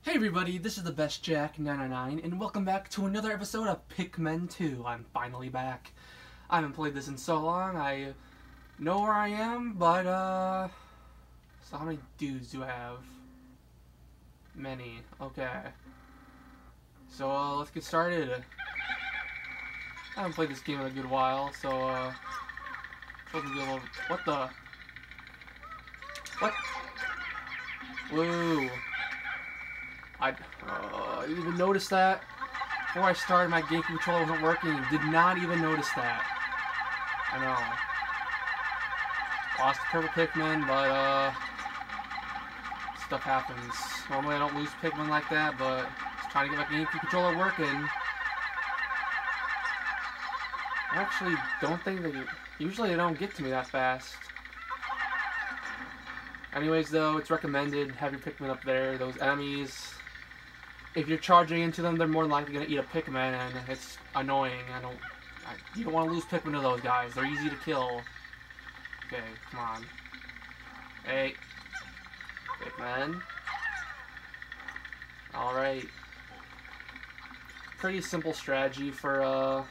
Hey everybody, this is the Best Jack 999 and welcome back to another episode of Pikmin 2. I'm finally back. I haven't played this in so long, I know where I am, but so how many dudes do I have? Many. Okay. So let's get started. I haven't played this game in a good while, so supposed to be a little... What the? What? Whoa. I didn't even notice that. Before I started, my game controller wasn't working. Did not even notice that. I know. Lost the purple Pikmin, but stuff happens. Normally I don't lose Pikmin like that, but just trying to get my game controller working. I actually don't think they... Usually they don't get to me that fast. Anyways, though, it's recommended have your Pikmin up there. Those enemies... If you're charging into them, they're more than likely going to eat a Pikmin, and it's annoying. You don't want to lose Pikmin to those guys. They're easy to kill. Okay, come on. Hey. Pikmin. Alright. Pretty simple strategy for,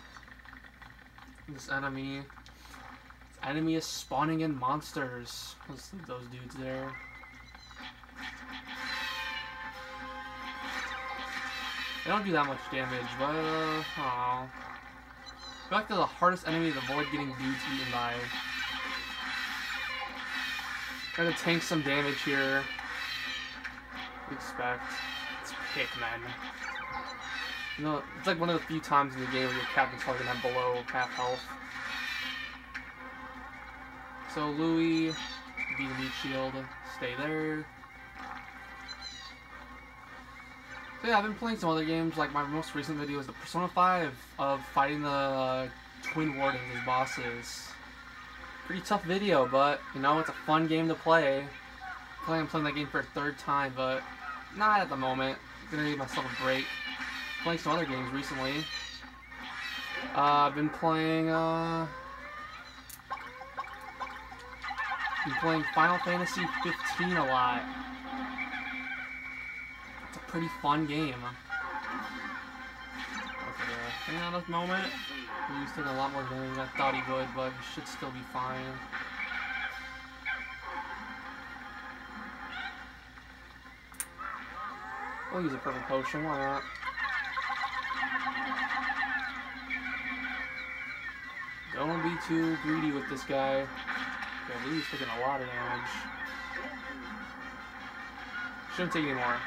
this enemy. This enemy is spawning in monsters. Let's leave those dudes there. They don't do that much damage, but, I feel like they're the hardest enemy to avoid getting dudes eaten by. Trying to tank some damage here. Expect. It's Pikmin. You know, it's like one of the few times in the game where your captain's probably gonna have below half health. So Louis, beat the meat shield, stay there. So yeah, I've been playing some other games, like my most recent video is the Persona 5 of fighting the Twin Wardens as bosses. Pretty tough video, but, you know, it's a fun game to play. I'm playing that game for a third time, but not at the moment. I'm gonna give myself a break. Playing some other games recently. I've been playing, Final Fantasy 15 a lot. Pretty fun game. Okay, hang on a moment. He's taking a lot more damage than I thought he would, but he should still be fine. We'll use a purple potion, why not? Don't be too greedy with this guy. Okay, he's taking a lot of damage. Shouldn't take any more.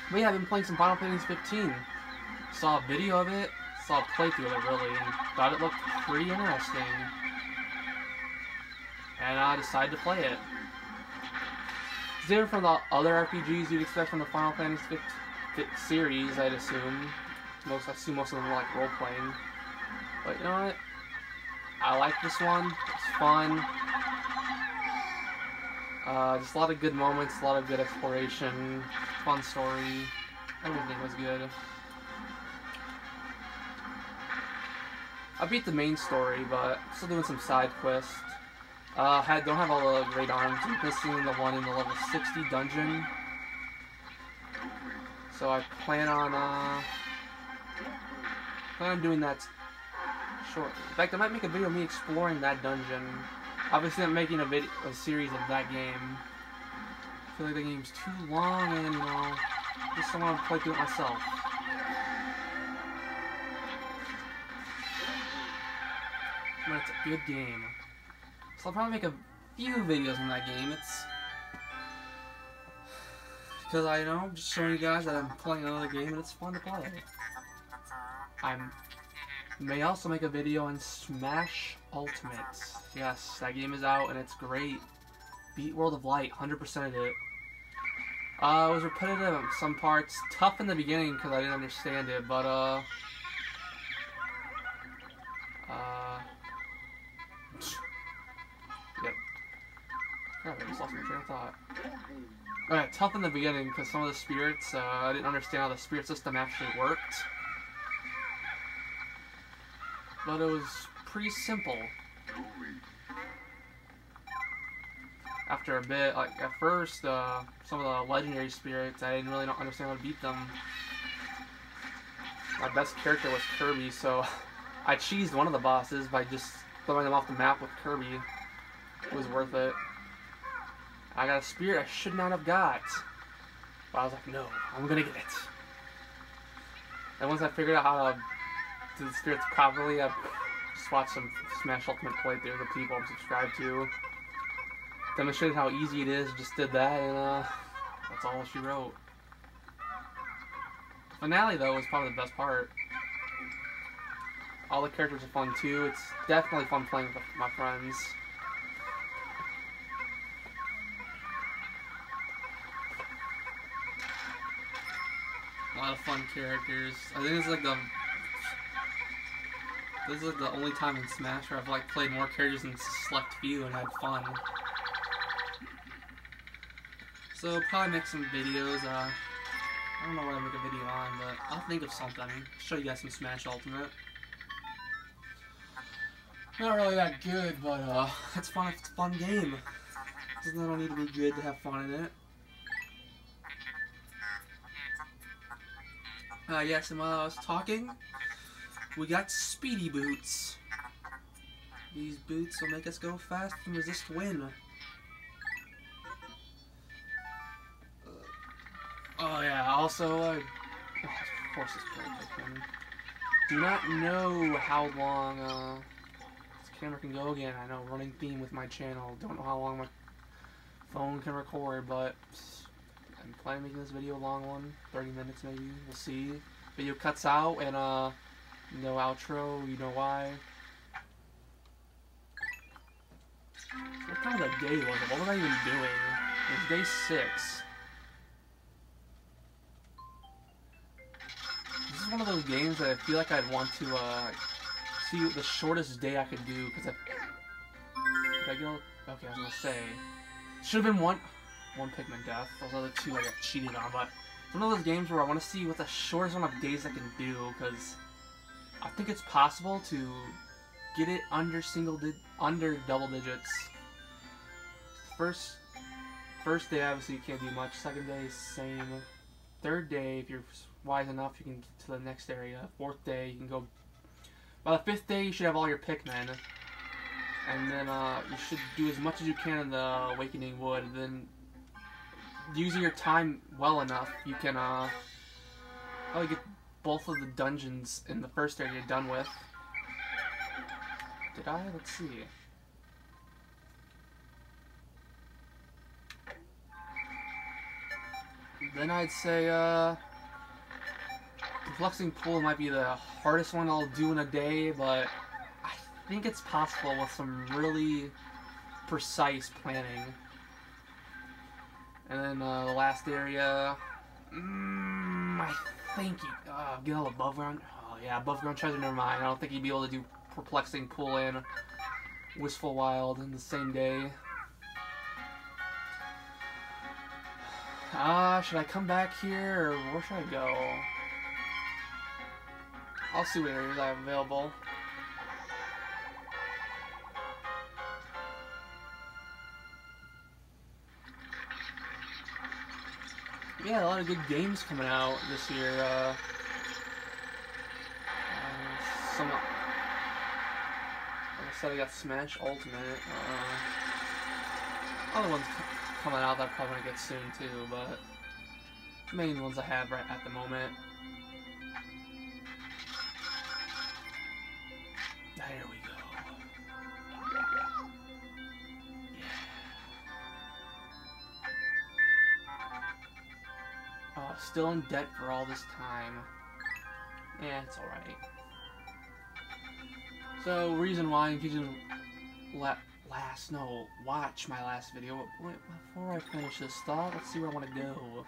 But yeah, I've been playing some Final Fantasy 15. Saw a video of it, saw a playthrough of it really, and thought it looked pretty interesting. And I decided to play it. It's different from the other RPGs you'd expect from the Final Fantasy 15 series, I'd assume. I assume most of them were like role-playing. But you know what? I like this one. It's fun. Just a lot of good moments, a lot of good exploration, fun story, everything was good. I beat the main story, but still doing some side quests. Don't have all the great arms, I'm missing the one in the level 60 dungeon. So I plan on doing that shortly. In fact, I might make a video of me exploring that dungeon. Obviously, I'm making a series of that game. I feel like the game's too long, and, you know, just don't want to play through it myself. But it's a good game. So I'll probably make a few videos on that game. It's... Because I'm just showing you guys that I'm playing another game, and it's fun to play. I may also make a video on Smash Ultimate. Yes, that game is out and it's great. Beat World of Light, 100%ed it. It was repetitive in some parts, tough in the beginning because I didn't understand it, but yep. Crap, I just lost my train of thought. Alright, tough in the beginning because some of the spirits, I didn't understand how the spirit system actually worked. But it was pretty simple. after a bit. Like, at first, some of the legendary spirits, I didn't really understand how to beat them. My best character was Kirby, so I cheesed one of the bosses by just throwing them off the map with Kirby. It was worth it. I got a spirit I should not have got. But I was like, no, I'm gonna get it. And once I figured out how to do the spirits properly, I just watched some Smash Ultimate playthrough of the people I'm subscribed to. Demonstrated how easy it is, just did that, and that's all she wrote. The finale, though, was probably the best part. All the characters are fun, too. It's definitely fun playing with my friends. A lot of fun characters. I think this is like the only time in Smash where I've like played more characters than select few and had fun. So probably make some videos. I don't know what I'll make a video on, but I'll think of something. Show you guys some Smash Ultimate. Not really that good, but it's fun. It's a fun game. Doesn't all need to be good to have fun in it. Yes, and while I was talking, we got speedy boots. These boots will make us go fast and resist wind. Oh yeah, also, of course it's Pikmin. Do not know how long this camera can go again. I know, running theme with my channel. Don't know how long my phone can record, but I'm planning on making this video a long one, 30 minutes maybe, we'll see. Video cuts out, and no outro, you know why. What kind of a day was it? What was I even doing? It was day 6. This is one of those games that I feel like I'd want to see the shortest day I could do, because I go, okay, I was gonna say, should have been one Pikmin death. Those other 2 I got cheated on, but it's one of those games where I want to see what the shortest amount of days I can do, because I think it's possible to get it under double digits. First day, obviously you can't do much. Second day, same. Third day, if you're wise enough, you can get to the next area. Fourth day, you can go. By the 5th day, you should have all your Pikmin. And then you should do as much as you can in the Awakening Wood. And then, using your time well enough, you can probably get both of the dungeons in the first area you're done with. Did I? Let's see. Then I'd say Perplexing Pool might be the hardest one I'll do in a day, but I think it's possible with some really precise planning. And then the last area, I think get all above ground. Oh yeah, above ground treasure. Never mind. I don't think you'd be able to do Perplexing Pool and Wistful Wild in the same day. Should I come back here, or where should I go? I'll see what areas I have available. Yeah, a lot of good games coming out this year. Some, like I said, I got Smash Ultimate. Other ones coming out that I'm probably gonna get soon too, but the main ones I have right at the moment. There we go. Yeah. Still in debt for all this time. Yeah, it's alright. So, reason why, in case you watch my last video. Wait, before I finish this thought, let's see where I want to go.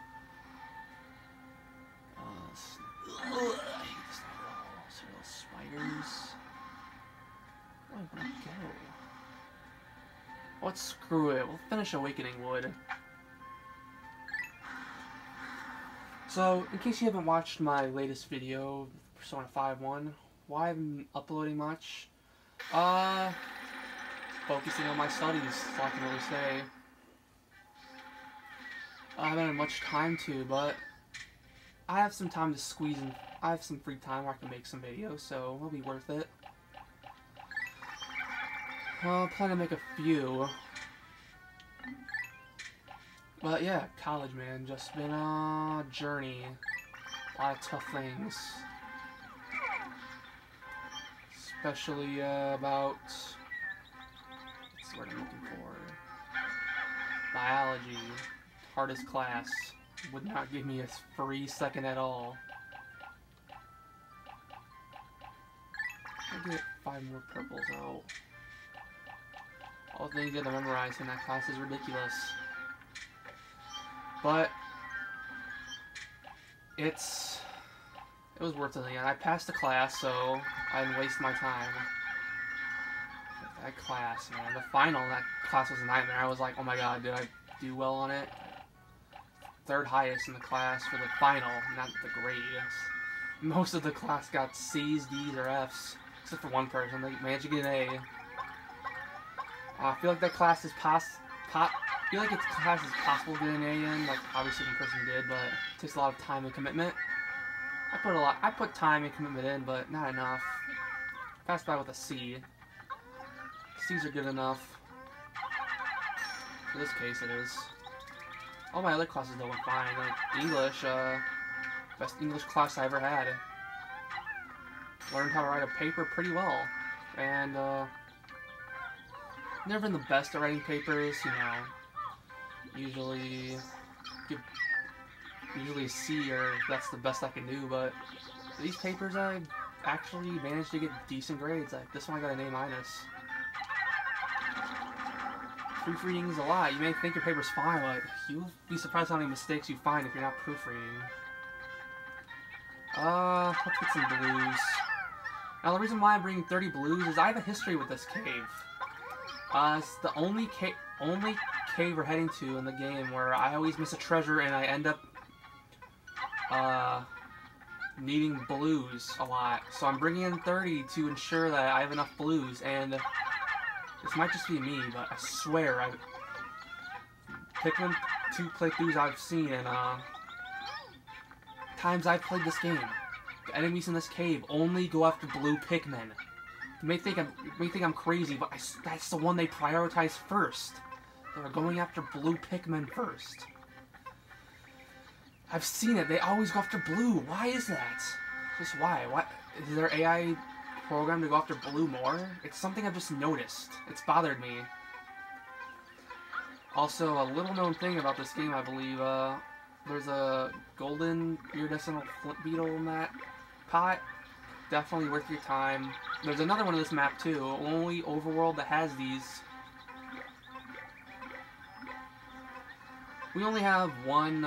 I hate this little spiders. Where do I want to go? Let's screw it. We'll finish Awakening Wood. So, in case you haven't watched my latest video, Persona 5-1, why I haven't uploading much? Focusing on my studies, that's all I can really say. I haven't had much time to, but I have some time to squeeze in. I have some free time where I can make some videos, so it'll be worth it. I'll plan to make a few. But yeah, college, man, just been a journey. A lot of tough things. Especially about, what's the word I'm looking for? Biology. Hardest class. Would not give me a free second at all. I'll get 5 more purples out. All the things you have to memorize in that class is ridiculous. But it was worth it. I passed the class, so I didn't waste my time. That class, man. The final in that class was a nightmare. I was like, oh my god, did I do well on it? 3rd highest in the class for the final, not the grade. Most of the class got C's, D's, or F's, except for one person. They managed to get an A. I feel like that class is possible to get an A in. Like obviously one person did, but it takes a lot of time and commitment. I put time and commitment in, but not enough. Passed by with a C. C's are good enough. For this case, it is. All my other classes though went fine. Like English, best English class I ever had. Learned how to write a paper pretty well, and never been the best at writing papers. You know, usually a C, or that's the best I can do. But these papers, I actually managed to get decent grades. Like this one, I got an A-. Proofreading is a lot. You may think your paper's fine, but you'll be surprised how many mistakes you find if you're not proofreading. Let's get some blues. Now, the reason why I'm bringing 30 blues is I have a history with this cave. It's the only cave we're heading to in the game where I always miss a treasure and I end up needing blues a lot. So I'm bringing in 30 to ensure that I have enough blues, and this might just be me, but I swear, Pikmin 2 playthroughs I've seen, and times I've played this game, the enemies in this cave only go after blue Pikmin. You may think I'm crazy, but that's the one they prioritize first. They're going after blue Pikmin first. I've seen it. They always go after blue. Why is that? Just why? What is their AI program to go after blue more? It's something I've just noticed. It's bothered me. Also, a little known thing about this game, I believe, there's a golden iridescent flint beetle in that pot. Definitely worth your time. There's another one in this map too, only overworld that has these. We only have one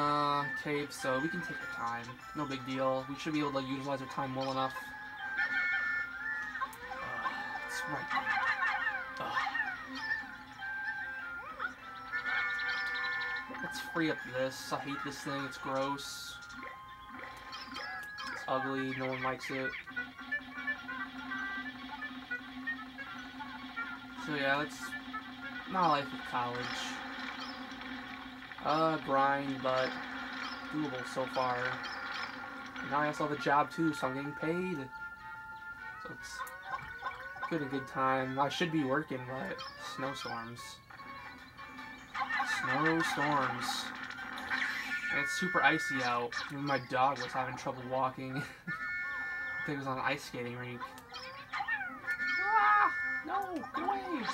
cave, so we can take our time. No big deal. We should be able to utilize our time well enough. It's right there. Let's free up this. I hate this thing. It's gross. It's ugly. No one likes it. So yeah, that's my life at college. Grind, but doable so far. And now I also have a job too, so I'm getting paid. So it's good time. I should be working, but snowstorms. Snowstorms. And it's super icy out. Even my dog was having trouble walking. I think it was on an ice skating rink. Ah! No! Get away!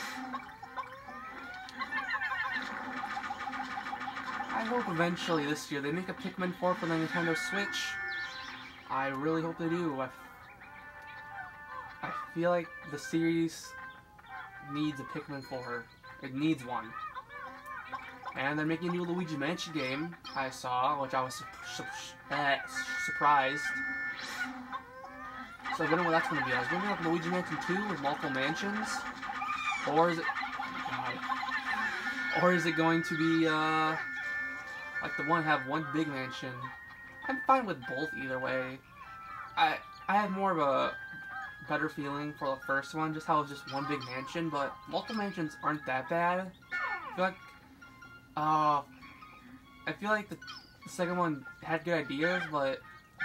I hope eventually this year they make a Pikmin 4 for the Nintendo Switch. I really hope they do. I feel like the series needs a Pikmin 4. It needs one. And they're making a new Luigi Mansion game, I saw, which I was surprised. So I don't know what that's going to be. I was wondering if Luigi Mansion 2 with multiple mansions, or is it... Or is it going to be, like the one have one big mansion? I'm fine with both either way. I have more of a better feeling for the first one, just how it's just one big mansion, but multiple mansions aren't that bad. I feel like, I feel like the second one had good ideas, but it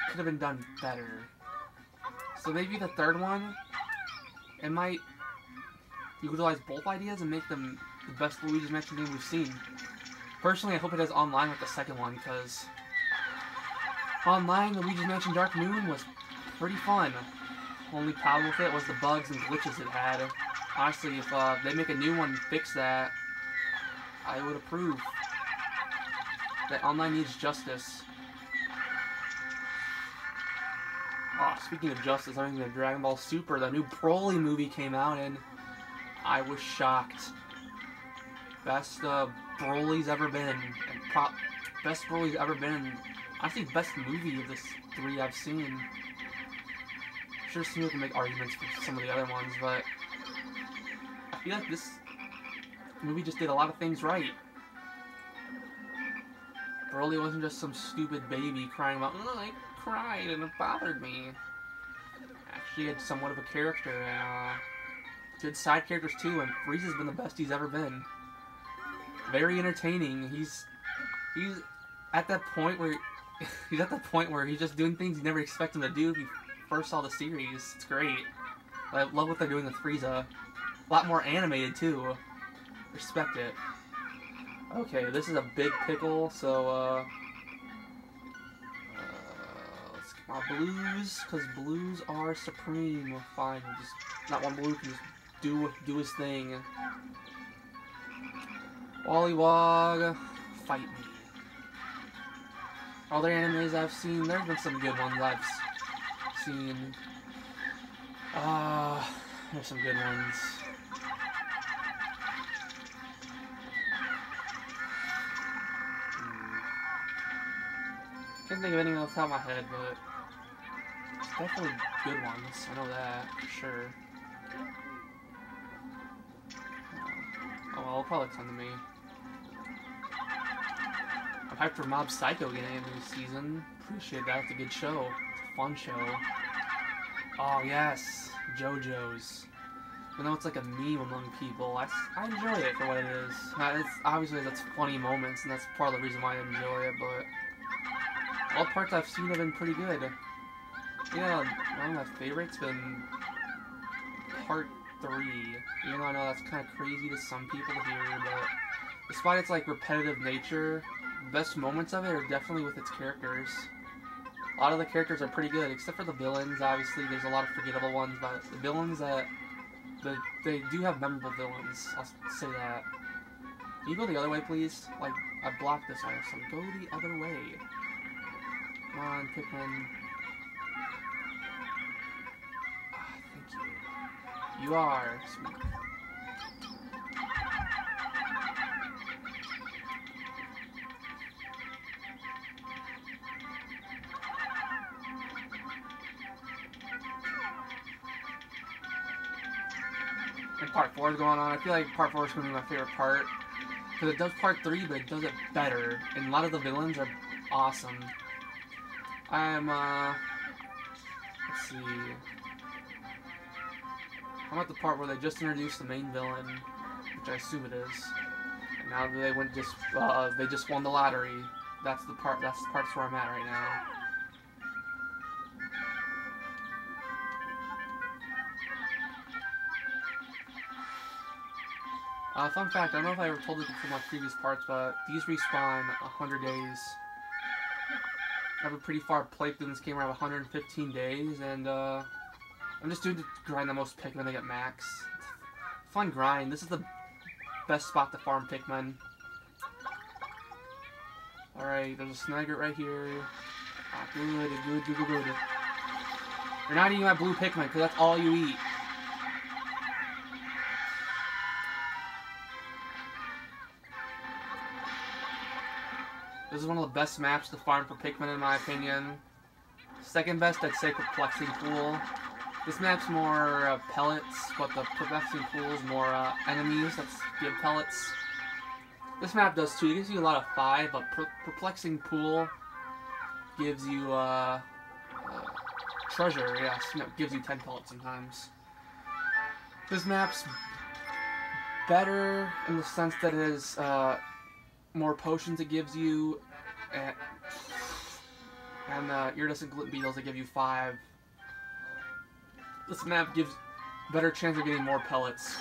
could have been done better. So maybe the third one, it might utilize both ideas and make them the best Luigi's Mansion game we've seen. Personally, I hope it has online with the second one, because online, Luigi's Mansion Dark Moon was pretty fun. Only problem with it was the bugs and glitches it had. Honestly, if they make a new one and fix that, I would approve. That online needs justice. Oh, speaking of justice, I'm thinking of Dragon Ball Super. The new Broly movie came out, and I was shocked. Best Broly's ever been. And best Broly's ever been. Honestly, best movie of the 3 I've seen. Sure, seems we can make arguments for some of the other ones, but I feel like this movie just did a lot of things right. Broly wasn't just some stupid baby crying about, oh, I cried and it bothered me. Actually had somewhat of a character, and good side characters too, and Frieza's been the best he's ever been. Very entertaining. He's at that point where he's just doing things you never expect him to do if you first saw the series. It's great. I love what they're doing with Frieza. A lot more animated too. Respect it. Okay, this is a big pickle, so let's get my blues, because blues are supreme. Fine, just not one blue can just do his thing. Wollywog, fight me. Other animes I've seen, there's been some good ones I've seen. There's some good ones. Can't think of anything off the top of my head, but definitely good ones. I know that for sure. Oh, well, it'll probably come to me. I'm hyped for Mob Psycho getting a new season. Appreciate that. It's a good show. It's a fun show. Oh yes, JoJo's. Even though it's like a meme among people, I enjoy it for what it is. It's obviously that's funny moments, and that's part of the reason why I enjoy it. But all parts I've seen have been pretty good. Yeah, one of my favorites been part 3. Even though I know that's kind of crazy to some people to hear, but despite its like repetitive nature, the best moments of it are definitely with its characters. A lot of the characters are pretty good, except for the villains. Obviously, there's a lot of forgettable ones, but the villains they do have memorable villains. I'll say that. Can you go the other way, please? Like, I blocked this way, so go the other way. Come on, Pikmin. Ah, thank you. You are sweet. And part 4 is going on. I feel like part 4 is going to be my favorite part. Because it does part 3, but it does it better. And a lot of the villains are awesome. I'm, let's see. I'm at the part where they just introduced the main villain, which I assume it is. And now they just won the lottery. That's the parts where I'm at right now. Fun fact, I don't know if I ever told this before my previous parts, but these respawn 100 days. I have a pretty far playthrough in this game around 115 days, and I'm just doing to grind the most Pikmin to get max. Fun grind. This is the best spot to farm Pikmin. Alright, there's a Snagert right here. Ah, good. You're not eating my blue Pikmin, because that's all you eat. This is one of the best maps to farm for Pikmin in my opinion. Second best, I'd say Perplexing Pool. This map's more pellets, but the Perplexing Pool is more enemies that give pellets. This map does too. It gives you a lot of 5, but Perplexing Pool gives you treasure. Yes, no, it gives you 10 pellets sometimes. This map's better in the sense that it is more potions it gives you, and iridescent glint beetles that give you 5. This map gives better chance of getting more pellets.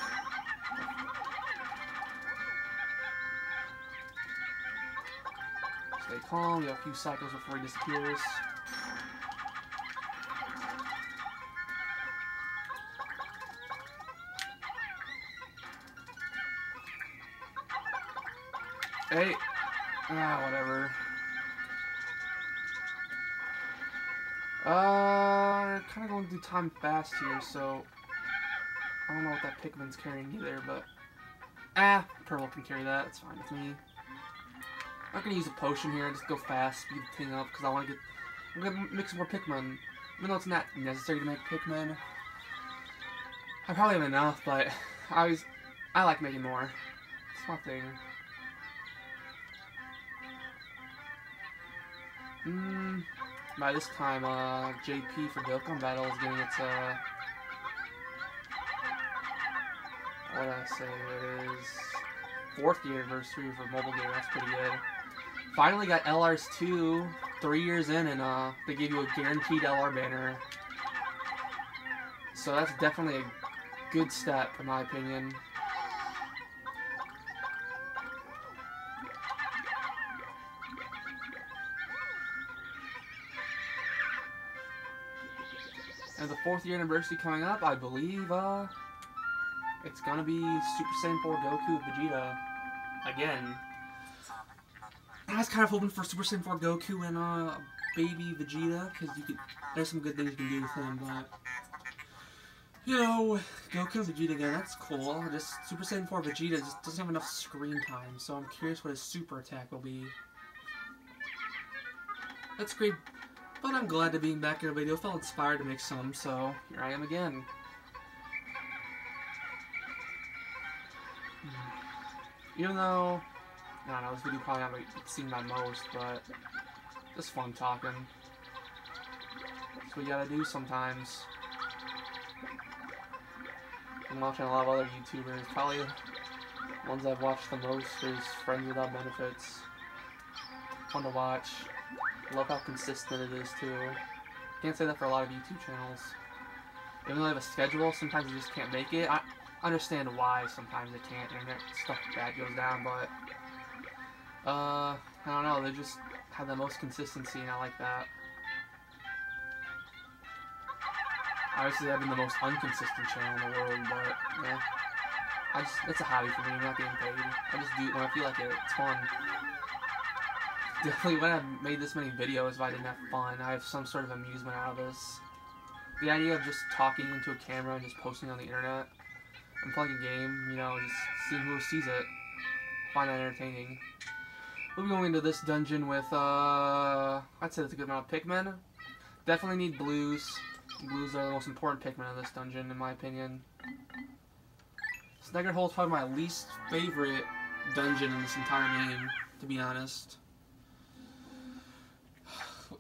Stay calm, we have a few cycles before he disappears. Hey! Whatever. Kind of going through time fast here, so I don't know what that Pikmin's carrying either, but Purple can carry that. It's fine with me. I'm not gonna use a potion here. Just go fast, speed the thing up, because I want to get. I'm gonna mix more Pikmin, even though it's not necessary to make Pikmin. I probably have enough, but I like making more. It's my thing. By this time, JP for Dokkan Battle is getting its, what did I say, it is 4th year anniversary for mobile game. That's pretty good. Finally got LRs 2, 3 years in, and, they gave you a guaranteed LR banner. So that's definitely a good step, in my opinion. And the 4th year anniversary coming up, I believe, it's gonna be Super Saiyan 4 Goku with Vegeta again. I was kind of hoping for Super Saiyan 4 Goku and baby Vegeta, because there's some good things you can do with him, but you know, Goku and Vegeta again, that's cool. Just Super Saiyan 4 Vegeta just doesn't have enough screen time, so I'm curious what his super attack will be. That's great. But I'm glad to be back in a video. Felt inspired to make some, so here I am again. Even though, I don't know, this video probably haven't seen my most, but just fun talking. That's what you gotta do sometimes. I'm watching a lot of other YouTubers. Probably the ones I've watched the most is Friends Without Benefits. Fun to watch. Love how consistent it is too. Can't say that for a lot of YouTube channels. Even though they have a schedule, sometimes you just can't make it. I understand why sometimes they can't, and stuff like that goes down, but I don't know, they just have the most consistency, and I like that. Obviously, I've been the most inconsistent channel in the world, but yeah, it's a hobby for me. I'm not getting paid. I just do it when I feel like it. It's fun. Definitely wouldn't have made this many videos if I didn't have fun. I have some sort of amusement out of this. The idea of just talking into a camera and just posting on the internet and playing a game, you know, just seeing who sees it, find that entertaining. We'll be going into this dungeon with, I'd say that's a good amount of Pikmin. Definitely need blues. Blues are the most important Pikmin in this dungeon, in my opinion. Snagger Hole is probably my least favorite dungeon in this entire game, to be honest.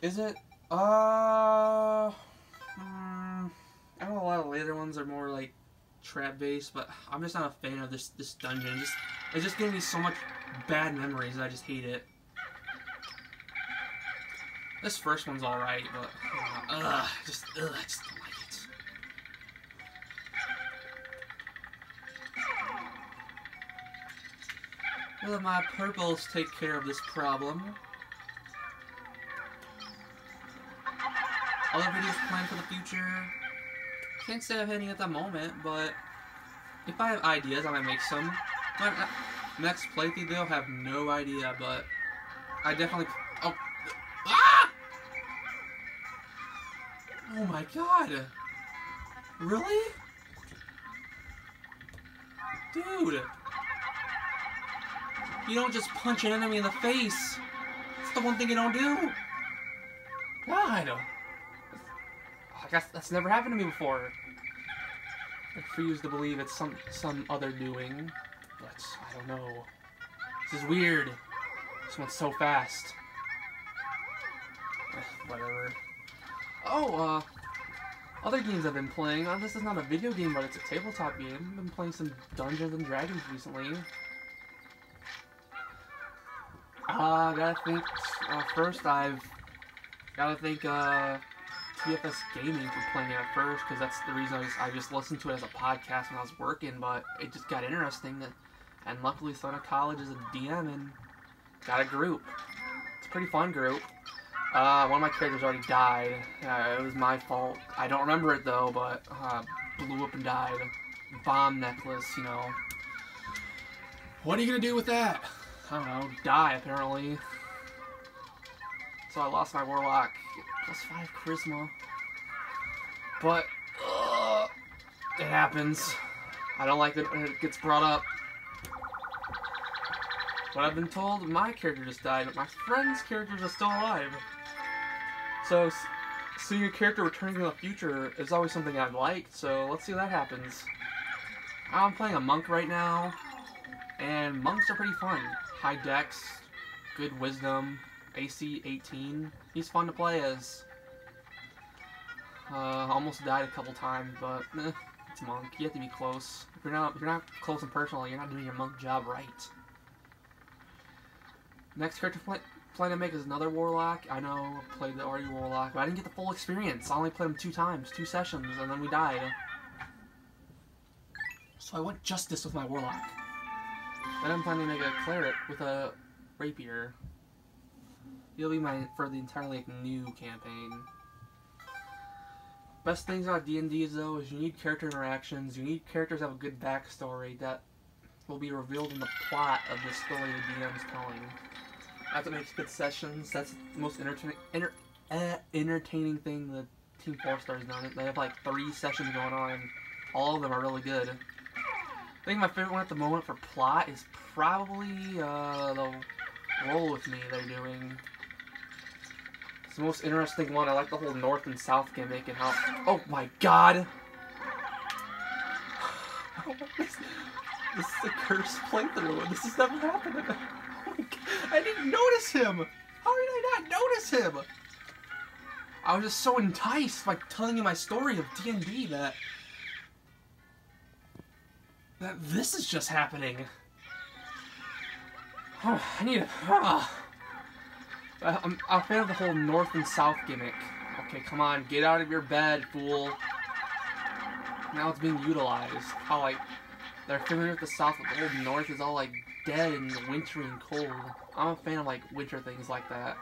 Is it? I know a lot of later ones are more like trap based, but I'm just not a fan of this dungeon. It's just giving me so much bad memories that I just hate it. This first one's alright, but I just don't like it. Will my purples take care of this problem? Other videos planned for the future. Can't say I have any at the moment, but if I have ideas, I might make some. My next playthrough, they'll have no idea, but I definitely. Oh my god! Really? Dude! You don't just punch an enemy in the face! It's the one thing you don't do! God! I guess that's never happened to me before. I refuse to believe it's some other doing, but I don't know. This is weird. This went so fast. Whatever. Oh, other games I've been playing. This is not a video game, but it's a tabletop game. I've been playing some Dungeons and Dragons recently. Gotta think, first I've gotta thank, TFS Gaming for playing it at first, because that's the reason I just listened to it as a podcast when I was working, but it just got interesting, and luckily Sonic College is a DM and got a group. It's a pretty fun group. One of my characters already died. It was my fault. I don't remember it though, but blew up and died. Bomb necklace, you know. What are you gonna do with that? I don't know. Die, apparently. So I lost my Warlock. +5 Charisma. But, it happens. I don't like it when it gets brought up. But I've been told my character just died, but my friend's characters are still alive. So, seeing a character returning in the future is always something I've liked, so let's see what that happens. I'm playing a monk right now, and monks are pretty fun. High dex, good wisdom, AC 18. He's fun to play as. Almost died a couple times, but it's monk. You have to be close. If you're not close and personal, you're not doing your monk job right. Next character plan to make is another Warlock. I know I played the already Warlock, but I didn't get the full experience. I only played him 2 times, 2 sessions, and then we died. So I went Justice with my Warlock. Then I'm planning to make a Cleric with a Rapier. He'll be mine for the entirely new campaign. Best things about D&D though is you need character interactions. You need characters that have a good backstory that will be revealed in the plot of the story the DM's telling. That's what makes good sessions. That's the most entertaining thing the Team 4 Star's done. They have like 3 sessions going on, and all of them are really good. I think my favorite one at the moment for plot is probably the Roll With Me they're doing. It's the most interesting one. I like the whole North and South gimmick and how... Oh my god! This is a cursed playthrough, and this has never happened. I didn't notice him! How did I not notice him? I was just so enticed by telling you my story of D&D that this is just happening. Oh, I need a... I'm a fan of the whole North and South gimmick. Okay, come on, get out of your bed, fool. Now it's being utilized. How, like, they're familiar with the South, but the whole North is all, like, dead and wintry and cold. I'm a fan of, like, winter things like that.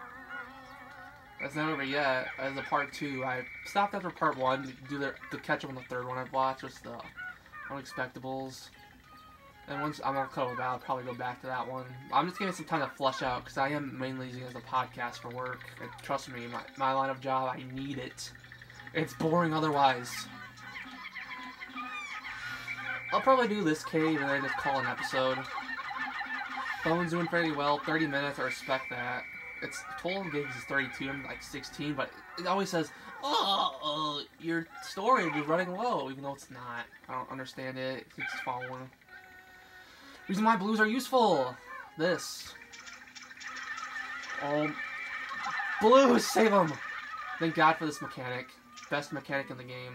That's not over yet. As a part 2, I stopped after part 1 to catch up on the third one I've watched, which is the Unexpectables. And once I'm not cut with that, I'll probably go back to that one. I'm just giving some time to flush out, because I am mainly using it as a podcast for work. And trust me, my line of job, I need it. It's boring otherwise. I'll probably do this cave and then just call an episode. Phone's doing fairly well, 30 minutes, I respect that. Its total gigs is 32, I'm like 16, but it always says, your storage is running low, even though it's not. I don't understand it, it's just following. Reason why blues are useful! This. Oh. Blues! Save them! Thank God for this mechanic. Best mechanic in the game.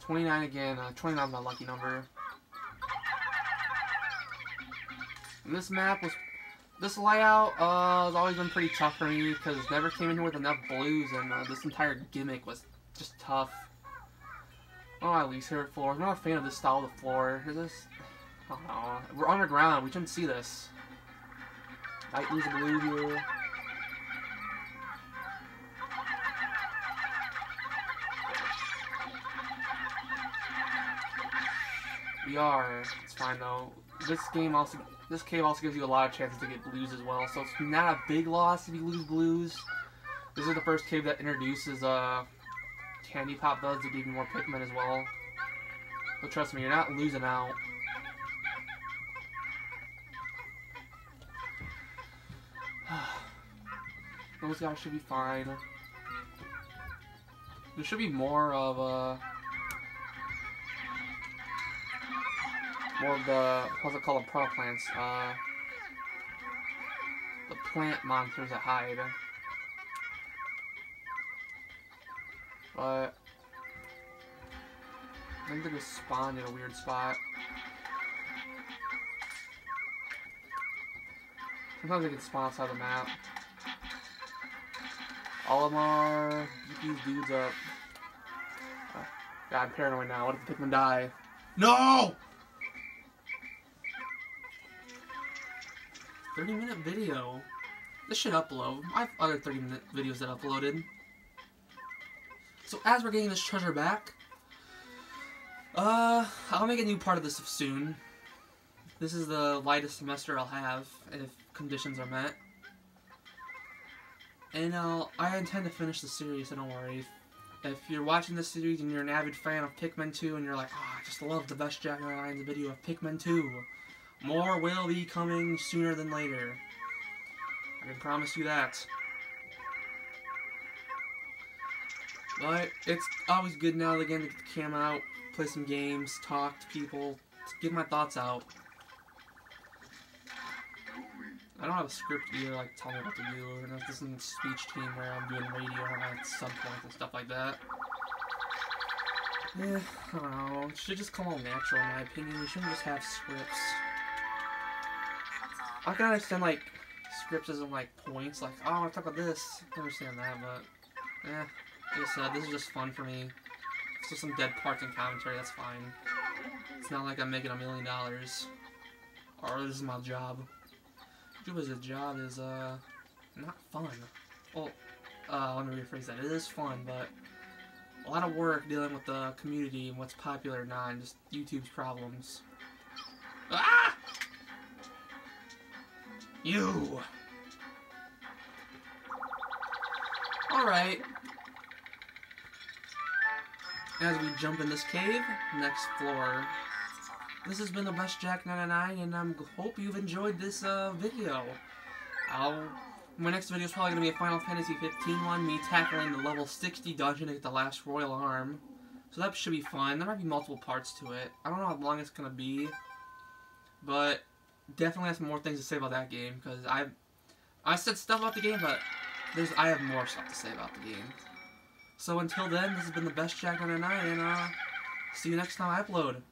29 again. 29 is my lucky number. And this map was... This layout has always been pretty tough for me because never came in here with enough blues, and this entire gimmick was just tough. Oh, I least favorite floor. I'm not a fan of this style of the floor. Is this? I don't know. We're underground. We shouldn't see this. Might lose a blue here. We are. It's fine though. This cave also gives you a lot of chances to get blues as well. So it's not a big loss if you lose blues. This is the first cave that introduces candy pop buds to give you more Pikmin as well. But trust me, you're not losing out. Those guys should be fine. There should be more of the, what's it called, proto plants, the plant monsters that hide. But I think they just spawned in a weird spot. Sometimes they can spawn outside the map. Olimar, beat these dudes up. Oh, God, I'm paranoid now. What if the Pikmin die? No! 30-minute video. This should upload. I have other 30-minute videos that uploaded. So as we're getting this treasure back, I'll make a new part of this soon. This is the lightest semester I'll have, if conditions are met. And I intend to finish the series, so don't worry. If you're watching this series and you're an avid fan of Pikmin 2 and you're like, oh, I just love the best Jack 99's video of Pikmin 2, more will be coming sooner than later. I can promise you that. But it's always good now and again to get the camera out, play some games, talk to people, get my thoughts out. I don't have a script either, like, tell me what to do, and this isn't a speech team where I'm doing radio at some point and stuff like that. Yeah, I don't know, it should just come all natural in my opinion, we shouldn't just have scripts. I can understand, like, scripts as in, like, points, like, oh, I want to talk about this, I understand that, but, like I said, this is just fun for me. So some dead parts and commentary, that's fine. It's not like I'm making $1 million, or this is my job. As a job is, not fun. Well, let me rephrase that. It is fun, but a lot of work dealing with the community and what's popular or not, and just YouTube's problems. Ah! You! Alright. As we jump in this cave, next floor. This has been the Best Jack 99, and I hope you've enjoyed this video. My next video is probably going to be a Final Fantasy 15 one, me tackling the level 60 dungeon to get the last Royal Arm. So that should be fun. There might be multiple parts to it. I don't know how long it's going to be, but definitely have some more things to say about that game, because I said stuff about the game, but I have more stuff to say about the game. So until then, this has been the Best Jack 99, and see you next time I upload.